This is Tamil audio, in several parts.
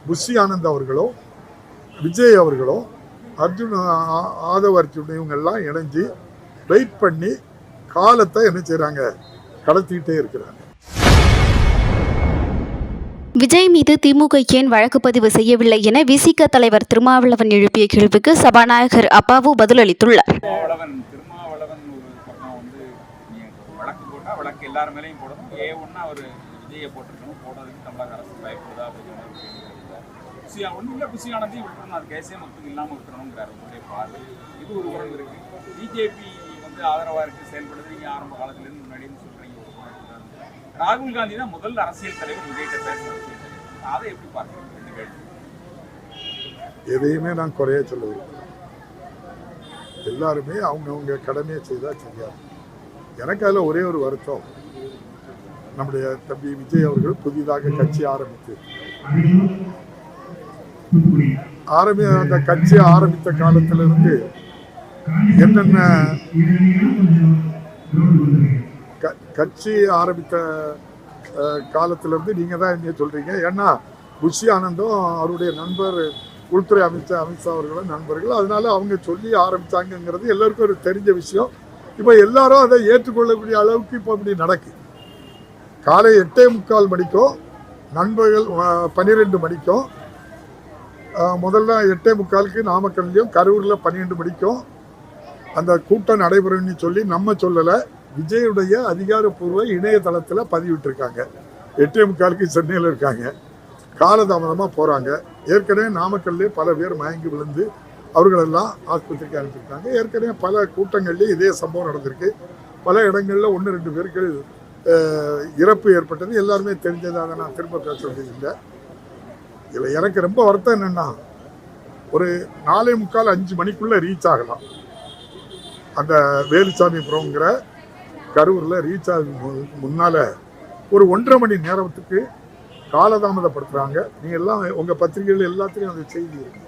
புஷி ஆனந்த் அவர்களோ விஜய் அவர்களோ ஆதவ் அர்ஜுன் இவங்கெல்லாம் இணைஞ்சு வெயிட் பண்ணி காலத்தை என்ன செய்கிறாங்க, கடத்திக்கிட்டே இருக்கிறாங்க. விஜய் மீது திமுக ஏன் வழக்கு பதிவு செய்யவில்லை என விசிக தலைவர் திருமாவளவன் எழுப்பிய கேள்விக்கு சபாநாயகர் அப்பாவு பதிலளித்துள்ளார். ராகுல் காந்தி தான் முதல் அரசியல் தலைவர் விஜய்கிட்ட பேசுறது. அதை எப்படி பார்க்கிறீங்க? எதையுமே நான் குறைய சொல்ல விரும்புகிறேன். எல்லாருமே அவங்கவுங்க கடமையை செய்தால் சரியாது. எனக்கு அதில் ஒரே ஒரு வருத்தம், நம்முடைய தம்பி விஜய் அவர்கள் புதிதாக கட்சி ஆரம்பித்து அந்த கட்சி ஆரம்பித்த காலத்திலிருந்து என்னென்ன கட்சி ஆரம்பித்த காலத்திலிருந்து நீங்கள் தான் என்ன சொல்கிறீங்க. ஏன்னா புஷி ஆனந்தும் அவருடைய நண்பர் உள்துறை அமைச்சர் அமித்ஷா அவர்களும் நண்பர்கள், அதனால அவங்க சொல்லி ஆரம்பித்தாங்கங்கிறது எல்லாருக்கும் ஒரு தெரிஞ்ச விஷயம். இப்போ எல்லாரும் அதை ஏற்றுக்கொள்ளக்கூடிய அளவுக்கு இப்போ இப்படி நடக்கு. காலை 8:45 மணிக்கும் நண்பர்கள் 12 மணிக்கும், முதல்ல 8:45க்கு நாமக்கல்லையும் கரூரில் 12 மணிக்கும் அந்த கூட்டம் நடைபெறும்னு சொல்லி நம்ம சொல்லலை, விஜயுடைய அதிகாரப்பூர்வ இணையதளத்தில் பதிவிட்டிருக்காங்க. 8:45க்கு சென்னையில் இருக்காங்க, காலதாமதமாக போகிறாங்க. ஏற்கனவே நாமக்கல்லே பல பேர் மயங்கி விழுந்து அவர்களெல்லாம் ஆஸ்பத்திரிக்கு அனுப்பியிருக்காங்க. ஏற்கனவே பல கூட்டங்கள்லேயும் இதே சம்பவம் நடந்திருக்கு. பல இடங்களில் 1-2 பேருக்கு இறப்பு ஏற்பட்டது, எல்லாருமே தெரிஞ்சது. அதை நான் திரும்ப பேச வேண்டியதில்லை. இதில் எனக்கு ரொம்ப வருத்தம் என்னென்னா, ஒரு 4:45-5 மணிக்குள்ளே ரீச் ஆகலாம். அந்த வேலுசாமிபுரம்ங்கிற கரூரில் ரீச் ஆகும் முன்னால் ஒரு 1.5 மணி நேரத்துக்கு காலதாமதப்படுத்துகிறாங்க. நீங்கள் எல்லாம் உங்கள் பத்திரிகைகள் எல்லாத்துலேயும் அந்த செய்தி இருக்கு.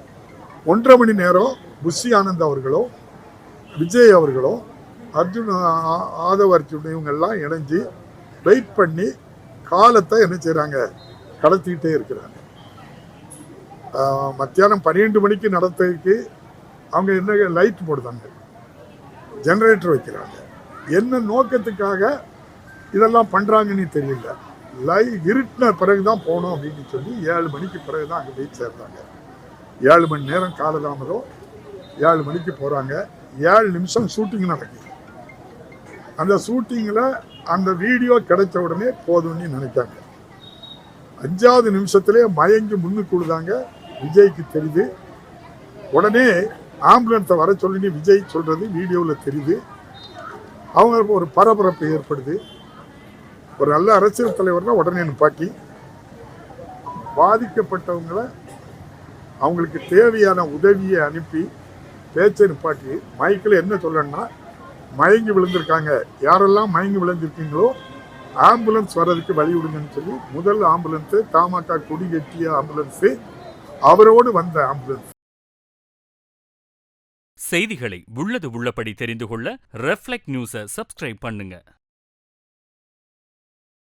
1.5 மணி நேரம் புஷி ஆனந்த் அவர்களோ விஜய் அவர்களோ ஆதவ் அர்ஜுன் இவங்கெல்லாம் இணைஞ்சு வெயிட் பண்ணி காலத்தை என்ன செய்கிறாங்க, கடத்திக்கிட்டே இருக்கிறாங்க. மத்தியானம் 12 மணிக்கு நடத்துறதுக்கு அவங்க என்ன லைட் போடுதாங்க, ஜெனரேட்டர் வைக்கிறாங்க. என்ன நோக்கத்துக்காக இதெல்லாம் பண்ணுறாங்கன்னு தெரியல. இருட்டின பிறகு தான் போகணும் அப்படின்னு சொல்லி 7 மணிக்கு பிறகு தான் அங்கே போய் சேர்ந்தாங்க. 7 மணி நேரம் காலதாமதம். 7 மணிக்கு போகிறாங்க. 7 நிமிஷம் ஷூட்டிங் நடக்குது. அந்த ஷூட்டிங்கில் அந்த வீடியோ கிடைச்ச உடனே போதும்னு நினைக்காங்க. 5வது நிமிஷத்துலேயே மயங்கி முன்னுக்கு விழுதாங்க. விஜய்க்கு தெரியுது. உடனே ஆம்புலன்ஸை வர சொல்லி விஜய் சொல்கிறது வீடியோவில் தெரியுது. அவங்களுக்கு ஒரு பரபரப்பு ஏற்படுது. ஒரு நல்ல அரசியல் தலைவர்னா உடனே நிப்பாட்டி பாதிக்கப்பட்டவங்களை அவங்களுக்கு தேவையான உதவியை அனுப்பி பேச்சை நிப்பாட்டி மைக்கில் என்ன சொல்லணும்னா, மயங்கி விழுந்திருக்காங்க, யாரெல்லாம் மயங்கி விழுந்திருக்கீங்களோ ஆம்புலன்ஸ் வர்றதுக்கு வழி விடுங்கன்னு சொல்லி முதல் ஆம்புலன்ஸு தமாக கொடி கட்டிய ஆம்புலன்ஸு, அவரோடு வந்த ஆம்புலன்ஸ். செய்திகளை உள்ளது உள்ளபடி தெரிந்து கொள்ள ரெஃப்ளெக்ட் நியூஸை சப்ஸ்கிரைப் பண்ணுங்க.